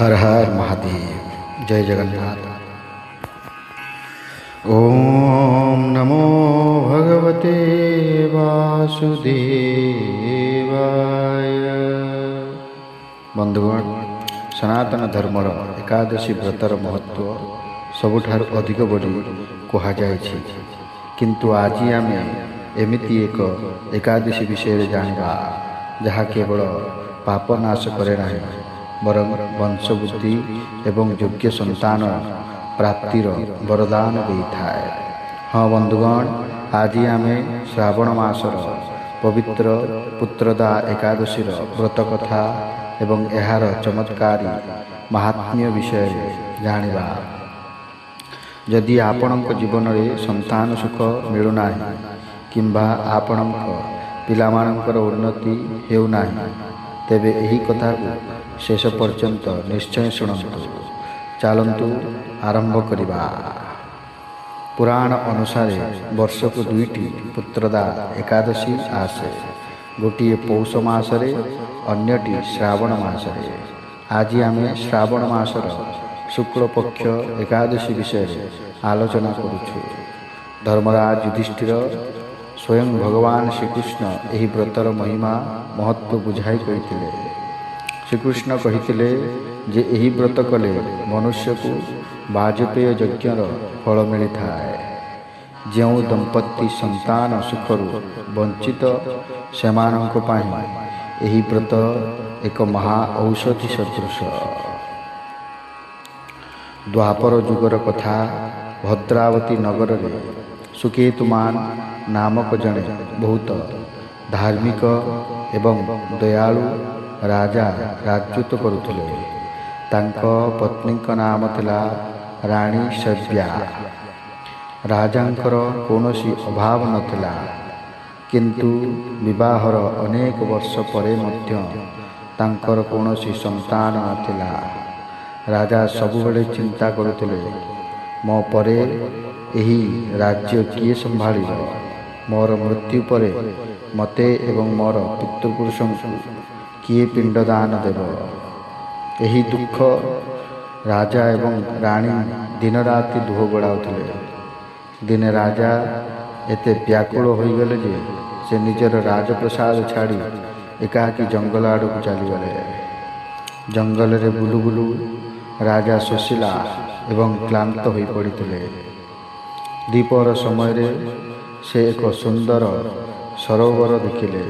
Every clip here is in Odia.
हर हर महादेव। जय जगन्नाथ। ओम नमो भगवते वासुदेवाय। बंधुगण, सनातन धर्मर एकादशी व्रतर महत्व सबुठार अधिक बोली कहुଯାଇଛି, किंतु आज आम एमिति एक एकादशी विषय जानिबा जहा केवल पाप नाश करे नाही, बरं वंशबुद्धि एवं योग्य संतान प्राप्तिर वरदान देइथाए। हाँ बंधुगण, आज आम श्रावण मासर पवित्र पुत्रदा एकादशीर व्रत कथा एवं एहार चमत्कारी महात्म्य विषय जानिबा। जदि आपणक जीवन में संतान सुख मिलूना किंबा आपणक पिलामानंकर उन्नति हेउना, तेबे एही कथा को शेष पर्यंत निश्चय शुणन्तु। चलतु आरंभ करिबा। पुराण अनुसार वर्ष को दुईटी पुत्रदा एकादशी आसे, गोटे पौष मासरे अन्यटी श्रावण मासरे। आज आम श्रावण मासर शुक्ल पक्ष एकादशी विषय आलोचना करुछु। धर्मराज युधिष्ठिर स्वयं भगवान श्रीकृष्ण एही व्रतर महिमा महत्व बुझाई कहिथिले। श्रीकृष्ण कहिथिले जे एही व्रत कले मनुष्य को वाजपेय यज्ञर फल मिलिथाए। ଯେଉଁ दंपति संतान सुखरू वंचित सेमानंक पाई एही व्रत एक महा औषधि सदृश। द्वापर जुगर कथा। भद्रावती नगर में सुकेतुमान नामक जड़े बहुत धार्मिक एवं दयालु राजा राजूत करुले। तांको पत्नी नाम थिला राणी शव्या। राजांकर कौनसी अभाव नथिला, किंतु विवाहर अनेक वर्ष परे मध्य तांकर कौनसी संतान नथिला। राजा सबुबेले चिंता करुले, मो परे एही राज्य किए संभाळिब? मोर मृत्यु परे मते एवं मोर पितृपुरुषों किए पिंडदान देव? एही दुख राजा एवं राणी दिन राति दुह गड़ाउथिले। दिने राजा एते व्याकुल होइगले जे से निजर राजप्रसाद छाड़ी एकाकी जंगल आड़क चलीगले। जंगल रे बुलु बुलु राजा सुशीला एवं क्लांत हो पड़ते। दीपर समय से एक सुंदर सरोवर देखिले।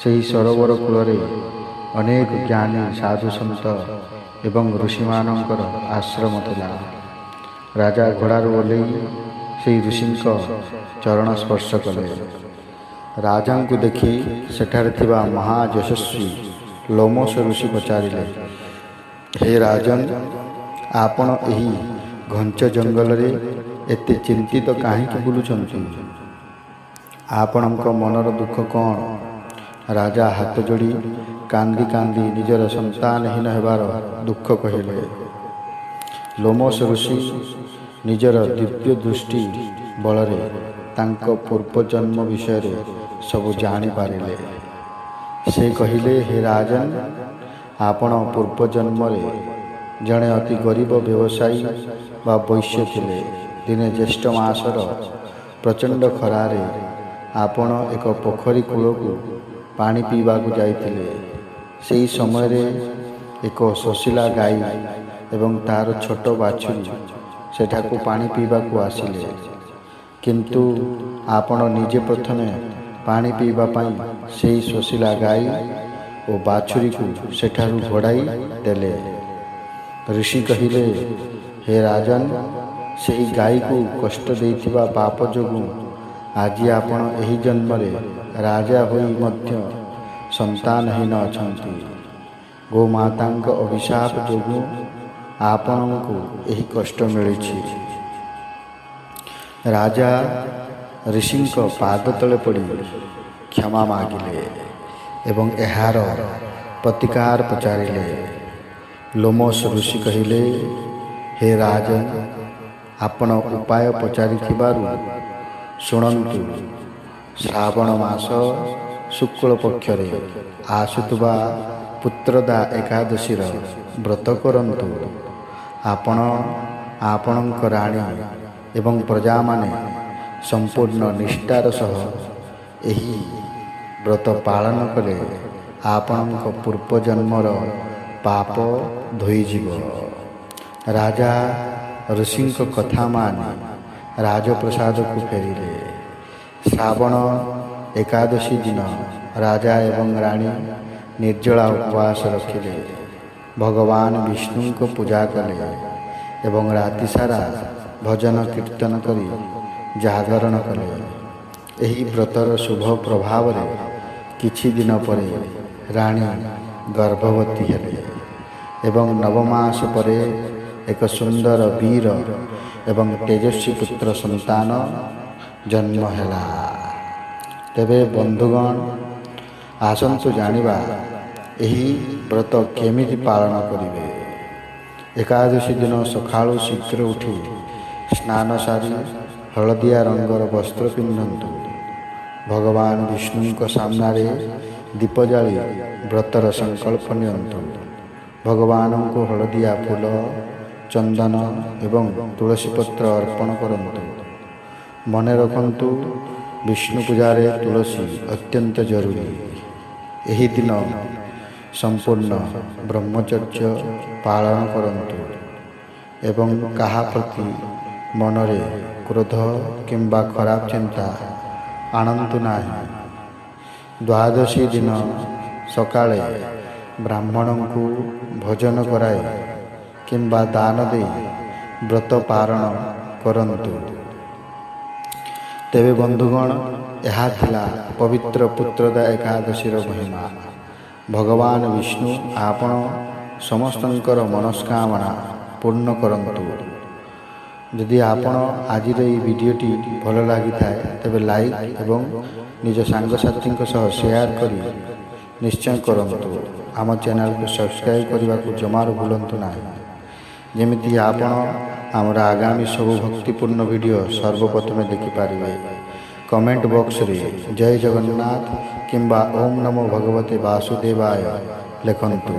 सही सरोवर कूल अनेक ज्ञानी साधु सन्त एवं ऋषिमानंकर आश्रम थिला। राजा घोड़ारू ओह्लई से ऋषिंक चरण स्पर्श कले। राजा को देखि सेठारे थिबा महायशस्वी लोमस ऋषि पचारिले, हे राजन, आपण एही घंच जंगल रे एते चिंतित काहे बुलुचंती? आपणक मनर दुख कौन? राजा हाथ जोड़ी कांदी कांदी निजर संतानहीन हेबार दुख कहिले। लोमस ऋषि निजर दिव्य दृष्टि बलरे तांको पूर्वजन्म विषय सब जानी पारिले। से कहिले, हे राजन, आपण पूर्वजन्म जड़े अति गरीब व्यवसायी बा वैश्य थिले। दिने ज्येष्ठ मासर प्रचंड खरारे आपण एक पोखरी कूल को पानी पीवा को जाइथिले। सेही समय एक सुशीला गाई एवं तार छोट बाछुरी सेठाकू पानी पीवा को आसिले, किंतु आपण निजे प्रथमे पानी पीवा पाई सेही सुशीला गाई और बाछुरी को सेठारू घोड़ाई देले। ऋषि कहिले, हे राजन, सेही गाई को कष्ट देइथिबा पाप जोगु आज आपण एही जन्म रे राजा होई मध्य संतानहीन अछंती। गोमातांक अभिशाप जोगु आपणको एही कष्ट मिलिछि। राजा ऋषिंक पाद तले पड़ी क्षमा मागिले एवं एहार प्रतिकार पचारिले। लोमस ऋषि कहिले, हे राजन, आपण उपाय पचारि शुणन्तु। श्रावण मास शुक्ल पक्षरे आसुवा ପୁତ୍ରଦା ଏକାଦଶୀର ବ୍ରତ କରନ୍ତୁ। ଆପଣ ଆପଣଙ୍କ ରାଣୀ ଏବଂ ପ୍ରଜାମାନେ ସମ୍ପୂର୍ଣ୍ଣ ନିଷ୍ଠାର ସହ ଏହି ବ୍ରତ ପାଳନ କଲେ ଆପଣଙ୍କ ପୂର୍ବଜନ୍ମର ପାପ ଧୋଇଯିବ। ରାଜା ଋଷିଙ୍କ କଥା ମାନି ରାଜପ୍ରସାଦକୁ ଫେରିଲେ। ଶ୍ରାବଣ ଏକାଦଶୀ ଦିନ ରାଜା ଏବଂ ରାଣୀ ନିର୍ଜଳା ଉପବାସ ରଖିଲେ। ଭଗବାନ ବିଷ୍ଣୁଙ୍କ ପୂଜା କଲେ ଏବଂ ରାତିସାରା ଭଜନ କୀର୍ତ୍ତନ କରି ଜାଗରଣ କଲେ। ଏହି ବ୍ରତର ଶୁଭ ପ୍ରଭାବରେ କିଛି ଦିନ ପରେ ରାଣୀ ଗର୍ଭବତୀ ହେଲେ ଏବଂ 9 ମାସ ପରେ ଏକ ସୁନ୍ଦର ବୀର ଏବଂ ତେଜସ୍ୱୀ ପୁତ୍ର ସନ୍ତାନ ଜନ୍ମ ହେଲା। ତେବେ ବନ୍ଧୁଗଣ, ଆସନ୍ତୁ ଜାଣିବା ଏହି ବ୍ରତ କେମିତି ପାଳନ କରିବେ। ଏକାଦଶୀ ଦିନ ସକାଳୁ ଶୀଘ୍ର ଉଠି ସ୍ନାନ ସାରି ହଳଦିଆ ରଙ୍ଗର ବସ୍ତ୍ର ପିନ୍ଧନ୍ତୁ। ଭଗବାନ ବିଷ୍ଣୁଙ୍କ ସାମ୍ନାରେ ଦୀପ ଜାଳି ବ୍ରତର ସଂକଳ୍ପ ନିଅନ୍ତୁ। ଭଗବାନଙ୍କୁ ହଳଦିଆ ଫୁଲ, ଚନ୍ଦନ ଏବଂ ତୁଳସୀ ପତ୍ର ଅର୍ପଣ କରନ୍ତୁ। ମନେ ରଖନ୍ତୁ, ବିଷ୍ଣୁ ପୂଜାରେ ତୁଳସୀ ଅତ୍ୟନ୍ତ ଜରୁରୀ। ଏହି ଦିନ ସମ୍ପୂର୍ଣ୍ଣ ବ୍ରହ୍ମଚର୍ଯ୍ୟ ପାଳନ କରନ୍ତୁ ଏବଂ କାହା ପ୍ରତି ମନରେ କ୍ରୋଧ କିମ୍ବା ଖରାପ ଚିନ୍ତା ଆଣନ୍ତୁ ନାହିଁ। ଦ୍ୱାଦଶୀ ଦିନ ସକାଳେ ବ୍ରାହ୍ମଣଙ୍କୁ ଭୋଜନ କରାଇ କିମ୍ବା ଦାନ ଦେଇ ବ୍ରତ ପାଳନ କରନ୍ତୁ। ତେବେ ବନ୍ଧୁଗଣ, ଏହା ଥିଲା ପବିତ୍ର ପୁତ୍ରଦା ଏକାଦଶୀର ମହିମା। ଭଗବାନ ବିଷ୍ଣୁ ଆପଣ ସମସ୍ତଙ୍କର ମନସ୍କାମନା ପୂର୍ଣ୍ଣ କରନ୍ତୁ। ଯଦି ଆପଣ ଆଜିର ଏହି ଭିଡ଼ିଓଟି ଭଲ ଲାଗିଥାଏ ତେବେ ଲାଇକ୍ ଏବଂ ନିଜ ସାଙ୍ଗସାଥୀଙ୍କ ସହ ସେୟାର କରି ନିଶ୍ଚୟ କରନ୍ତୁ। ଆମ ଚ୍ୟାନେଲକୁ ସବସ୍କ୍ରାଇବ୍ କରିବାକୁ ଜମାରୁ ଭୁଲନ୍ତୁ ନାହିଁ, ଯେମିତି ଆପଣ ଆମର ଆଗାମୀ ସବୁ ଭକ୍ତିପୂର୍ଣ୍ଣ ଭିଡ଼ିଓ ସର୍ବପ୍ରଥମେ ଦେଖିପାରିବେ। କମେଣ୍ଟ ବକ୍ସରେ ଜୟ ଜଗନ୍ନାଥ କିମ୍ବା ଓମ୍ ନମୋ ଭଗବତେ ବାସୁଦେବାୟ ଲେଖନ୍ତୁ।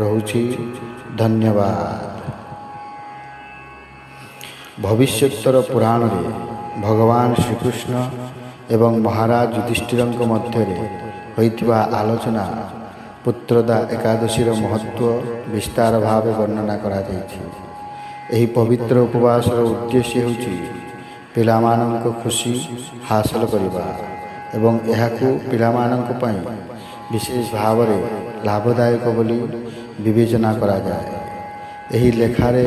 ରହୁଛି, ଧନ୍ୟବାଦ। ଭବିଷ୍ୟତର ପୁରାଣରେ ଭଗବାନ ଶ୍ରୀକୃଷ୍ଣ ଏବଂ ମହାରାଜ ଯୁଧିଷ୍ଠିରଙ୍କ ମଧ୍ୟରେ ହୋଇଥିବା ଆଲୋଚନା ପୁତ୍ରଦା ଏକାଦଶୀର ମହତ୍ତ୍ୱ ବିସ୍ତାର ଭାବେ ବର୍ଣ୍ଣନା କରାଯାଇଛି। ଏହି ପବିତ୍ର ଉପବାସର ଉଦ୍ଦେଶ୍ୟ ହେଉଛି ପିଲାମାନଙ୍କ ଖୁସି ହାସଲ କରିବା ଏବଂ ଏହାକୁ ପିଲାମାନଙ୍କ ପାଇଁ ବିଶେଷ ଭାବରେ ଲାଭଦାୟକ ବୋଲି ବିବେଚନା କରାଯାଏ। ଏହି ଲେଖାରେ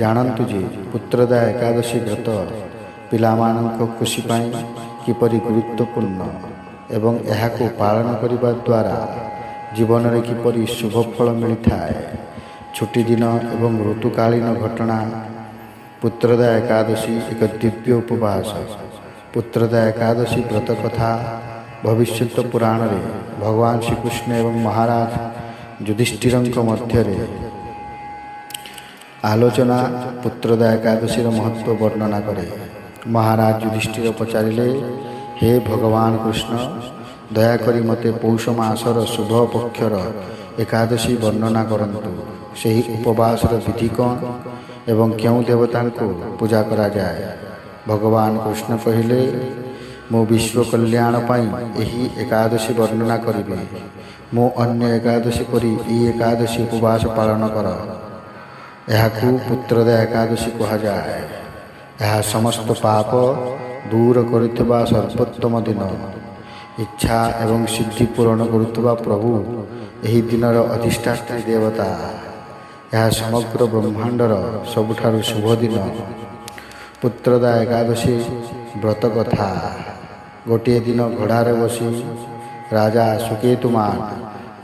ଜାଣନ୍ତୁ ଯେ ପୁତ୍ରଦା ଏକାଦଶୀ ବ୍ରତ ପିଲାମାନଙ୍କ ଖୁସି ପାଇଁ କିପରି ଗୁରୁତ୍ୱପୂର୍ଣ୍ଣ ଏବଂ ଏହାକୁ ପାଳନ କରିବା ଦ୍ୱାରା ଜୀବନରେ କିପରି ଶୁଭ ଫଳ ମିଳିଥାଏ। ଛୁଟିଦିନ ଏବଂ ଋତୁକାଳୀନ ଘଟଣା। ପୁତ୍ରଦା ଏକାଦଶୀ ଏକ ଦିବ୍ୟ ଉପବାସ। ପୁତ୍ରଦା ଏକାଦଶୀ ବ୍ରତ କଥା ଭବିଷ୍ୟତ ପୁରାଣରେ ଭଗବାନ ଶ୍ରୀକୃଷ୍ଣ ଏବଂ ମହାରାଜ ଯୁଧିଷ୍ଠିରଙ୍କ ମଧ୍ୟରେ ଆଲୋଚନା ପୁତ୍ରଦା ଏକାଦଶୀର ମହତ୍ତ୍ୱ ବର୍ଣ୍ଣନା କରେ। ମହାରାଜ ଯୁଧିଷ୍ଠିର ପଚାରିଲେ, ହେ ଭଗବାନ କୃଷ୍ଣ, ଦୟାକରି ମୋତେ ପୌଷ ମାସର ଶୁଭ ପକ୍ଷର ଏକାଦଶୀ ବର୍ଣ୍ଣନା କରନ୍ତୁ। ସେହି ଉପବାସର ବିଧି କ'ଣ ଏବଂ କେଉଁ ଦେବତାଙ୍କୁ ପୂଜା କରାଯାଏ? ଭଗବାନ କୃଷ୍ଣ କହିଲେ, ମୁଁ ବିଶ୍ୱ କଲ୍ୟାଣ ପାଇଁ ଏହି ଏକାଦଶୀ ବର୍ଣ୍ଣନା କରିବି। ମୁଁ ଅନ୍ୟ ଏକାଦଶୀ ପରି ଏହି ଏକାଦଶୀ ଉପବାସ ପାଳନ କର। ଏହାକୁ ପୁତ୍ରଦା ଏକାଦଶୀ କୁହାଯାଏ। ଏହା ସମସ୍ତ ପାପ ଦୂର କରୁଥିବା ସର୍ବୋତ୍ତମ ଦିନ। ଇଚ୍ଛା ଏବଂ ସିଦ୍ଧି ପୂରଣ କରୁଥିବା ପ୍ରଭୁ ଏହି ଦିନର ଅଧିଷ୍ଠାତ୍ରୀ ଦେବତା। ଏହା ସମଗ୍ର ବ୍ରହ୍ମାଣ୍ଡର ସବୁଠାରୁ ଶୁଭ ଦିନ। ପୁତ୍ରଦା ଏକାଦଶୀ ବ୍ରତ କଥା। ଗୋଟିଏ ଦିନ ଘୋଡ଼ାରେ ବସି ରାଜା ସୁକେତୁମାନ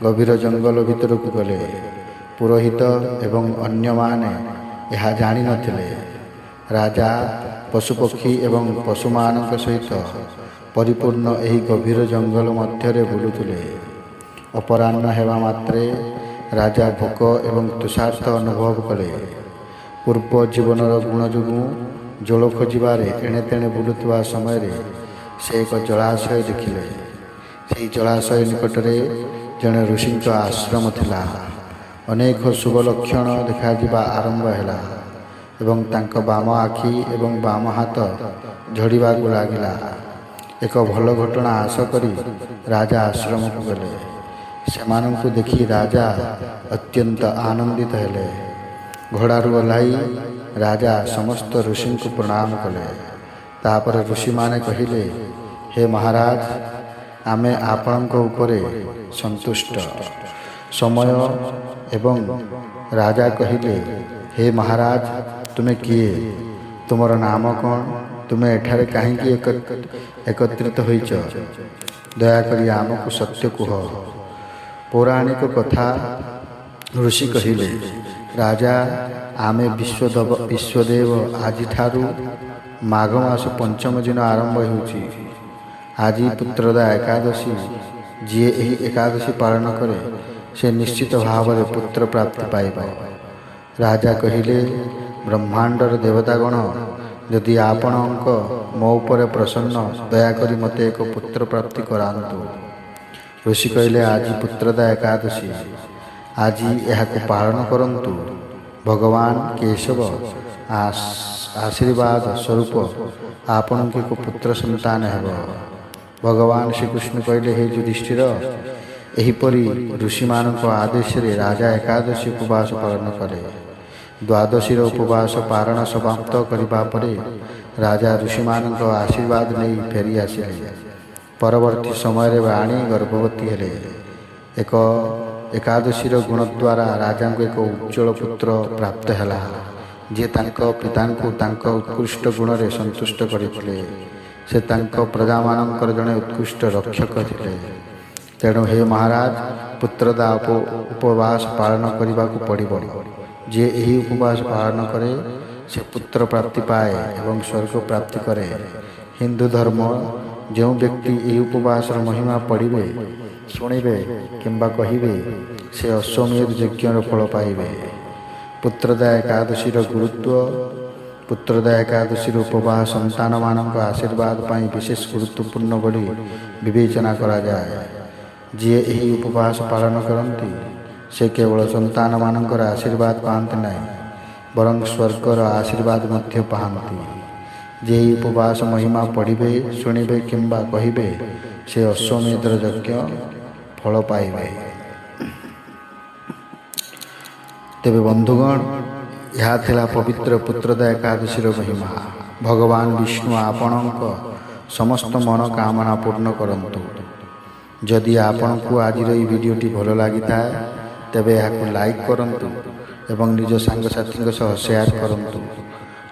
ଗଭୀର ଜଙ୍ଗଲ ଭିତରକୁ ଗଲେ। ପୁରୋହିତ ଏବଂ ଅନ୍ୟମାନେ ଏହା ଜାଣିନଥିଲେ। ରାଜା ପଶୁପକ୍ଷୀ ଏବଂ ପଶୁମାନଙ୍କ ସହିତ ପରିପୂର୍ଣ୍ଣ ଏହି ଗଭୀର ଜଙ୍ଗଲ ମଧ୍ୟରେ ବୁଲୁଥିଲେ। ଅପରାହ୍ନ ହେବା ମାତ୍ରେ ରାଜା ଭୋକ ଏବଂ ତୃଷାର୍ତ୍ତ ଅନୁଭବ କଲେ। ପୂର୍ବ ଜୀବନର ଗୁଣ ଯୋଗୁଁ ଜଳ ଖୋଜିବାରେ ଏଣେତେଣେ ବୁଲୁଥିବା ସମୟରେ ସେ ଏକ ଜଳାଶୟ ଦେଖିଲେ। ସେହି ଜଳାଶୟ ନିକଟରେ ଜଣେ ଋଷିଙ୍କ ଆଶ୍ରମ ଥିଲା। ଅନେକ ଶୁଭ ଲକ୍ଷଣ ଦେଖାଯିବା ଆରମ୍ଭ ହେଲା ଏବଂ ତାଙ୍କ ବାମ ଆଖି ଏବଂ ବାମ ହାତ ଝଡ଼ିବାକୁ ଲାଗିଲା। ଏକ ଭଲ ଘଟଣା ଆଶା କରି ରାଜା ଆଶ୍ରମକୁ ଗଲେ। ସେମାନଙ୍କୁ ଦେଖି ରାଜା ଅତ୍ୟନ୍ତ ଆନନ୍ଦିତ ହେଲେ। ଘୋଡ଼ାରୁ ଓହ୍ଲାଇ ରାଜା ସମସ୍ତ ଋଷିଙ୍କୁ ପ୍ରଣାମ କଲେ। ତାପରେ ଋଷିମାନେ କହିଲେ, ହେ ମହାରାଜ, ଆମେ ଆପଣଙ୍କ ଉପରେ ସନ୍ତୁଷ୍ଟ। ସମୟ ଏବଂ ରାଜା କହିଲେ, ହେ ମହାରାଜ, ତୁମେ କିଏ? ତୁମର ନାମ କ'ଣ? ତୁମେ ଏଠାରେ କାହିଁକି ଏକତ୍ରିତ ହୋଇଛ? ଦୟାକରି ଆମକୁ ସତ୍ୟ କୁହ। ପୌରାଣିକ କଥା। ଋଷି କହିଲେ, ରାଜା, ଆମେ ବିଶ୍ୱଦେବ, ଆଜିଠାରୁ ମାଘ ମାସ ପଞ୍ଚମ ଦିନ ଆରମ୍ଭ ହେଉଛି। ଆଜି ପୁତ୍ରଦା ଏକାଦଶୀ। ଯିଏ ଏହି ଏକାଦଶୀ ପାଳନ କରେ ସେ ନିଶ୍ଚିତ ଭାବରେ ପୁତ୍ର ପ୍ରାପ୍ତି ପାଇବ। ରାଜା କହିଲେ, ବ୍ରହ୍ମାଣ୍ଡର ଦେବତାଗଣ, ଯଦି ଆପଣଙ୍କ ମୋ ଉପରେ ପ୍ରସନ୍ନ, ଦୟାକରି ମୋତେ ଏକ ପୁତ୍ର ପ୍ରାପ୍ତି କରାନ୍ତୁ। ଋଷି କହିଲେ, ଆଜି ପୁତ୍ରଦା ଏକାଦଶୀ। ଆଜି ଏହାକୁ ପାଳନ କରନ୍ତୁ। ଭଗବାନ କେଶବ ଆଶୀର୍ବାଦ ସ୍ୱରୂପ ଆପଣଙ୍କୁ ଏକ ପୁତ୍ର ସନ୍ତାନ ହେବ। ଭଗବାନ ଶ୍ରୀକୃଷ୍ଣ କହିଲେ, ହେ ଯୁଧିଷ୍ଠିର, ଏହିପରି ଋଷିମାନଙ୍କ ଆଦେଶରେ ରାଜା ଏକାଦଶୀ ଉପବାସ ପାଳନ କଲେ। ଦ୍ୱାଦଶୀର ଉପବାସ ପାରଣ ସମାପ୍ତ କରିବା ପରେ ରାଜା ଋଷିମାନଙ୍କ ଆଶୀର୍ବାଦ ନେଇ ଫେରି ଆସିଲେ। ପରବର୍ତ୍ତୀ ସମୟରେ ରାଣୀ ଗର୍ଭବତୀ ହେଲେ। ଏକାଦଶୀର ଗୁଣ ଦ୍ୱାରା ରାଜାଙ୍କୁ ଏକ ଉଜ୍ଜ୍ୱଳ ପୁତ୍ର ପ୍ରାପ୍ତ ହେଲା, ଯିଏ ତାଙ୍କ ପିତାଙ୍କୁ ତାଙ୍କ ଉତ୍କୃଷ୍ଟ ଗୁଣରେ ସନ୍ତୁଷ୍ଟ କରିଥିଲେ। ସେ ତାଙ୍କ ପ୍ରଜାମାନଙ୍କର ଜଣେ ଉତ୍କୃଷ୍ଟ ରକ୍ଷକ ଥିଲେ। ତେଣୁ ହେ ମହାରାଜ, ପୁତ୍ରଦା ଉପବାସ ପାଳନ କରିବାକୁ ପଡ଼ିବ। ଯିଏ ଏହି ଉପବାସ ପାଳନ କରେ ସେ ପୁତ୍ର ପ୍ରାପ୍ତି ପାଏ ଏବଂ ସ୍ୱର୍ଗ ପ୍ରାପ୍ତି କରେ। ହିନ୍ଦୁ ଧର୍ମ ଯେଉଁ ବ୍ୟକ୍ତି ଏହି ଉପବାସର ମହିମା ପଢ଼ିବେ, ଶୁଣିବେ କିମ୍ବା କହିବେ, ସେ ଅଶ୍ୱମେଧ ଯଜ୍ଞର ଫଳ ପାଇବେ। ପୁତ୍ରଦା ଏକାଦଶୀର ଗୁରୁତ୍ୱ। ପୁତ୍ରଦା ଏକାଦଶୀର ଉପବାସ ସନ୍ତାନମାନଙ୍କ ଆଶୀର୍ବାଦ ପାଇଁ ବିଶେଷ ଗୁରୁତ୍ୱପୂର୍ଣ୍ଣ ବୋଲି ବିବେଚନା କରାଯାଏ। ଯିଏ ଏହି ଉପବାସ ପାଳନ କରନ୍ତି ସେ କେବଳ ସନ୍ତାନମାନଙ୍କର ଆଶୀର୍ବାଦ ପାଆନ୍ତି ନାହିଁ, ବରଂ ସ୍ୱର୍ଗର ଆଶୀର୍ବାଦ ମଧ୍ୟ ପାଆନ୍ତି। ଯିଏ ଏହି ଉପବାସ ମହିମା ପଢ଼ିବେ, ଶୁଣିବେ କିମ୍ବା କହିବେ, ସେ ଅଶ୍ୱମେଧର ଯଜ୍ଞ ଫଳ ପାଇବେ। ତେବେ ବନ୍ଧୁଗଣ, ଏହା ଥିଲା ପବିତ୍ର ପୁତ୍ରଦା ଏକାଦଶୀର ମହିମା। ଭଗବାନ ବିଷ୍ଣୁ ଆପଣଙ୍କ ସମସ୍ତ ମନୋକାମନା ପୂର୍ଣ୍ଣ କରନ୍ତୁ। ଯଦି ଆପଣଙ୍କୁ ଆଜିର ଏହି ଭିଡ଼ିଓଟି ଭଲ ଲାଗିଥାଏ ତେବେ ଏହାକୁ ଲାଇକ୍ କରନ୍ତୁ ଏବଂ ନିଜ ସାଙ୍ଗସାଥୀଙ୍କ ସହ ସେୟାର କରନ୍ତୁ।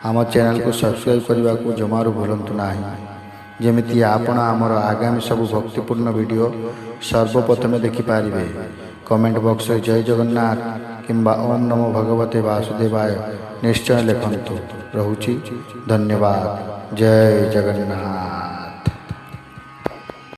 ଆମ ଚ୍ୟାନେଲକୁ ସବସ୍କ୍ରାଇବ୍ କରିବାକୁ ଜମାରୁ ଭୁଲନ୍ତୁ ନାହିଁ, ଯେମିତି ଆପଣ ଆମର ଆଗାମୀ ସବୁ ଭକ୍ତିପୂର୍ଣ୍ଣ ଭିଡ଼ିଓ ସର୍ବପ୍ରଥମେ ଦେଖିପାରିବେ। କମେଣ୍ଟ ବକ୍ସରେ ଜୟ ଜଗନ୍ନାଥ କିମ୍ବା ଓମ୍ ନମୋ ଭଗବତେ ବାସୁଦେବାୟ ନିଶ୍ଚୟ ଲେଖନ୍ତୁ। ରହୁଛି, ଧନ୍ୟବାଦ। ଜୟ ଜଗନ୍ନାଥ।